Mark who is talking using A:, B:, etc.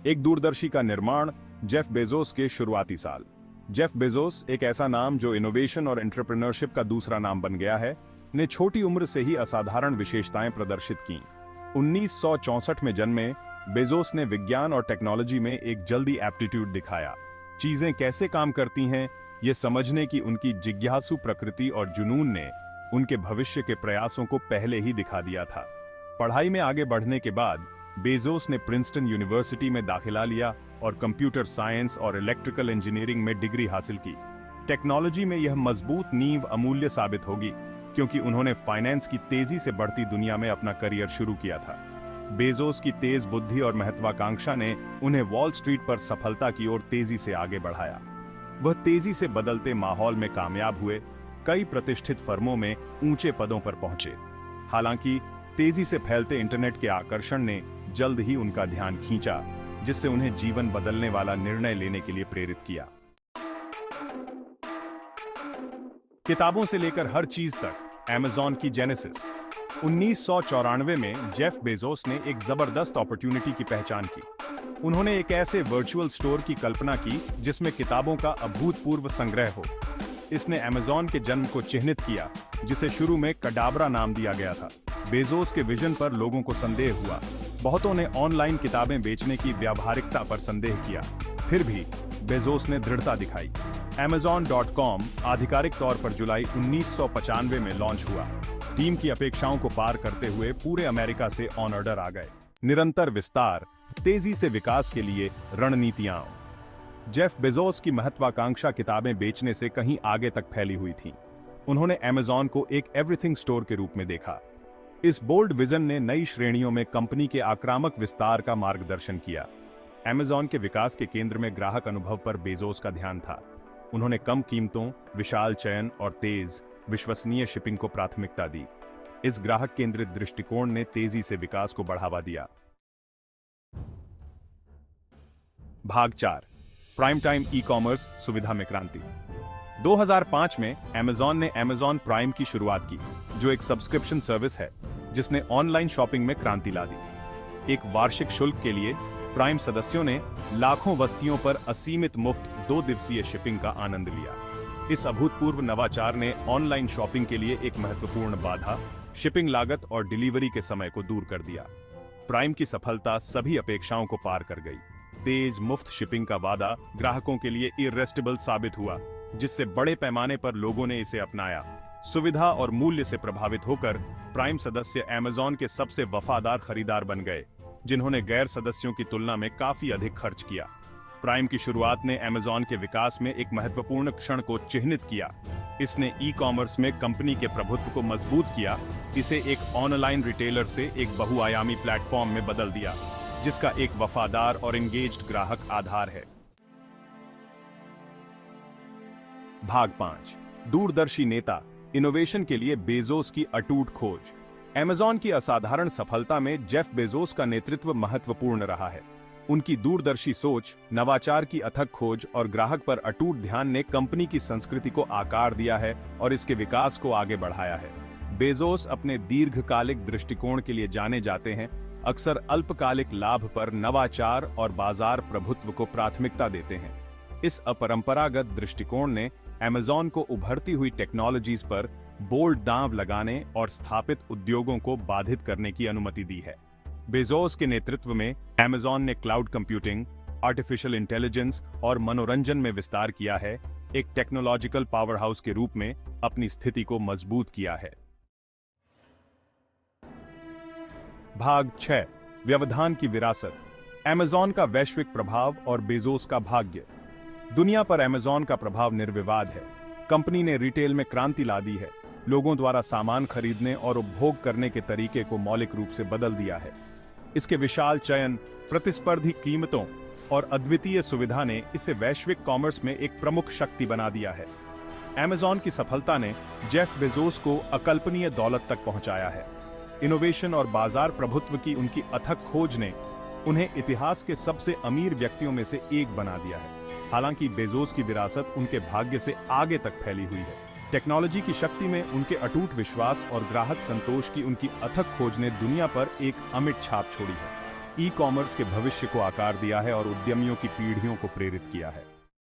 A: एक दूरदर्शी का निर्माण, जेफ बेजोस के शुरुआती साल। जेफ बेजोस, एक ऐसा नाम जो इनोवेशन और एंटरप्रेन्योरशिप का दूसरा नाम बन गया है, ने छोटी उम्र से ही असाधारण विशेषताएं प्रदर्शित की। 1964 में जन्मे बेजोस ने विज्ञान और टेक्नोलॉजी में एक जल्दी एप्टीट्यूड दिखाया। चीजें कैसे काम करती हैं, ये समझने की उनकी जिज्ञासु प्रकृति और जुनून ने उनके भविष्य के प्रयासों को पहले ही दिखा दिया था। पढ़ाई में आगे बढ़ने के बाद बेजोस ने प्रिंसटन यूनिवर्सिटी में दाखिला लिया और कंप्यूटर साइंस और इलेक्ट्रिकल इंजीनियरिंग में डिग्री हासिल की। टेक्नोलॉजी में यह मजबूत नींव अमूल्य साबित होगी, क्योंकि उन्होंने फाइनेंस की तेजी से बढ़ती दुनिया में अपना करियर शुरू किया था। बेजोस की तेज बुद्धि और महत्वाकांक्षा ने उन्हें वॉल स्ट्रीट पर सफलता की ओर तेजी से आगे बढ़ाया। वह तेजी से बदलते माहौल में कामयाब हुए, कई प्रतिष्ठित फर्मों में ऊंचे पदों पर पहुंचे। हालांकि तेजी से फैलते इंटरनेट के आकर्षण ने जल्द ही उनका ध्यान खींचा, जिससे उन्हें जीवन बदलने वाला निर्णय लेने के लिए प्रेरित किया। किताबों से लेकर हर चीज तक अमेज़न की जेनेसिस। 1994 में जेफ बेजोस ने एक जबरदस्त अपॉर्चुनिटी की पहचान की। उन्होंने एक ऐसे वर्चुअल स्टोर की कल्पना की जिसमें किताबों का अभूतपूर्व संग्रह हो। इसने अमेज़न के जन्म को चिह्नित किया, जिसे शुरू में कडाब्रा नाम दिया गया था। बेजोस के विजन पर लोगों को संदेह हुआ। बहुतों ने ऑनलाइन किताबें बेचने की व्यावहारिकता पर संदेह किया। फिर भी बेजोस ने दृढ़ता दिखाई। Amazon.com आधिकारिक तौर पर जुलाई 1995 में लॉन्च हुआ। टीम की अपेक्षाओं को पार करते हुए पूरे अमेरिका से ऑन ऑर्डर आ गए। निरंतर विस्तार, तेजी से विकास के लिए रणनीतियां। जेफ बेजोस की महत्वाकांक्षा किताबें बेचने से कहीं आगे तक फैली हुई थी। उन्होंने अमेज़न को एक एवरीथिंग स्टोर के रूप में देखा। इस बोल्ड विजन ने नई श्रेणियों में कंपनी के आक्रामक विस्तार का मार्गदर्शन किया। अमेज़न के विकास के केंद्र में ग्राहक अनुभव पर बेजोस का ध्यान था। उन्होंने कम कीमतों, विशाल चयन और तेज, विश्वसनीय शिपिंग को प्राथमिकता दी। इस ग्राहक केंद्रित दृष्टिकोण ने तेजी से विकास को बढ़ावा दिया। भाग 4, प्राइम टाइम ई-कॉमर्स सुविधा में क्रांति। 2005 में अमेज़न ने अमेज़न प्राइम की शुरुआत की, जो एक सब्सक्रिप्शन सर्विस है जिसने ऑनलाइन शॉपिंग में क्रांति ला दी। एक वार्षिक शुल्क के लिए प्राइम सदस्यों ने लाखों वस्तुओं पर असीमित मुफ्त 2 दिवसीय शिपिंग का आनंद लिया। इस अभूतपूर्व नवाचार ने ऑनलाइन शॉपिंग के लिए एक महत्वपूर्ण बाधा, शिपिंग लागत और डिलीवरी के समय को दूर कर दिया। प्राइम की सफलता सभी अपेक्षाओं को पार कर गई। तेज मुफ्त शिपिंग का वादा ग्राहकों के लिए इररेसिस्टिबल साबित हुआ, जिससे बड़े पैमाने पर लोगों ने इसे अपनाया। सुविधा और मूल्य से प्रभावित होकर प्राइम सदस्य अमेज़न के सबसे वफादार खरीदार बन गए, जिन्होंने गैर सदस्यों की तुलना में काफी अधिक खर्च किया। प्राइम की शुरुआत ने अमेज़न के विकास में एक महत्वपूर्ण क्षण को चिह्नित किया। इसने ई-कॉमर्स में कंपनी के प्रभुत्व को मजबूत किया, इसे एक ऑनलाइन रिटेलर से एक बहुआयामी प्लेटफॉर्म में बदल दिया, जिसका एक वफादार और एंगेज्ड ग्राहक आधार है। भाग 5, दूरदर्शी नेता, इनोवेशन के लिए बेजोस की अटूट खोज। अमेज़न की असाधारण सफलता में जेफ बेजोस का नेतृत्व महत्वपूर्ण रहा है। उनकी दूरदर्शी सोच, नवाचार की अथक खोज और ग्राहक पर अटूट ध्यान ने कंपनी की संस्कृति को आकार दिया है और इसके विकास को आगे बढ़ाया है। बेजोस अपने दीर्घकालिक दृष्टिकोण के लिए जाने जाते हैं, अक्सर अल्पकालिक लाभ पर नवाचार और बाजार प्रभुत्व को प्राथमिकता देते हैं। इस अपरंपरागत दृष्टिकोण ने अमेज़न को उभरती हुई टेक्नोलॉजीज पर बोल्ड दांव लगाने और स्थापित उद्योगों को बाधित करने की अनुमति दी है। बेजोस के नेतृत्व में अमेज़न ने क्लाउड कंप्यूटिंग, आर्टिफिशियल इंटेलिजेंस और मनोरंजन में विस्तार किया है, एक टेक्नोलॉजिकल पावरहाउस के रूप में अपनी स्थिति को मजबूत किया है। भाग 6, व्यवधान की विरासत, अमेज़न का वैश्विक प्रभाव और बेजोस का भाग्य। दुनिया पर अमेज़न का प्रभाव निर्विवाद है। कंपनी ने रिटेल में क्रांति ला दी है, लोगों द्वारा सामान खरीदने और उपभोग करने के तरीके को मौलिक रूप से बदल दिया है। इसके विशाल चयन, प्रतिस्पर्धी कीमतों और अद्वितीय सुविधा ने इसे वैश्विक कॉमर्स में एक प्रमुख शक्ति बना दिया है। अमेज़न की सफलता ने जेफ बेजोस को अकल्पनीय दौलत तक पहुंचाया है। इनोवेशन और बाजार प्रभुत्व की उनकी अथक खोज ने उन्हें इतिहास के सबसे अमीर व्यक्तियों में से एक बना दिया है। हालांकि बेजोस की विरासत उनके भाग्य से आगे तक फैली हुई है। टेक्नोलॉजी की शक्ति में उनके अटूट विश्वास और ग्राहक संतोष की उनकी अथक खोज ने दुनिया पर एक अमिट छाप छोड़ी है। ई कॉमर्स के भविष्य को आकार दिया है और उद्यमियों की पीढ़ियों को प्रेरित किया है।